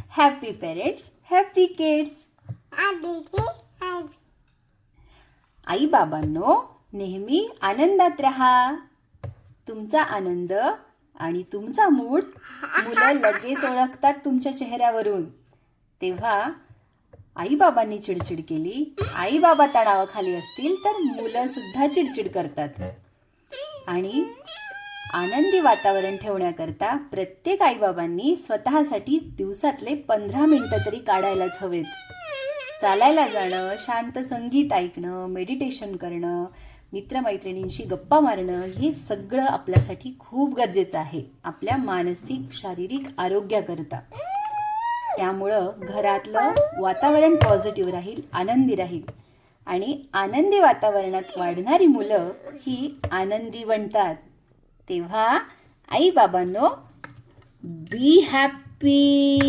Happy parents, happy kids. आई बाबांनो, नेहमी आनंदात राहा. तुमचा आनंद आणि तुमचा मूड मुलं लगेच ओळखतात तुमच्या चेहऱ्यावरून. तेव्हा आई बाबांनी चिडचिड केली, आई बाबा तणावाखाली असतील तर मुलं सुद्धा चिडचिड करतात. आणि आनंदी वातावरण ठेवण्याकरता प्रत्येक आईबाबांनी स्वतःसाठी दिवसातले 15 मिनिटं तरी काढायलाच हवेत. चालायला जाणं, शांत संगीत ऐकणं, मेडिटेशन करणं, मित्रमैत्रिणींशी गप्पा मारणं हे सगळं आपल्यासाठी खूप गरजेचं आहे आपल्या मानसिक शारीरिक आरोग्याकरता. त्यामुळं घरातलं वातावरण पॉझिटिव्ह राहील, आनंदी राहील. आणि आनंदी वातावरणात वाढणारी मुलं ही आनंदी बनतात. तेव्हा आई बाबांनो, बी हॅपी.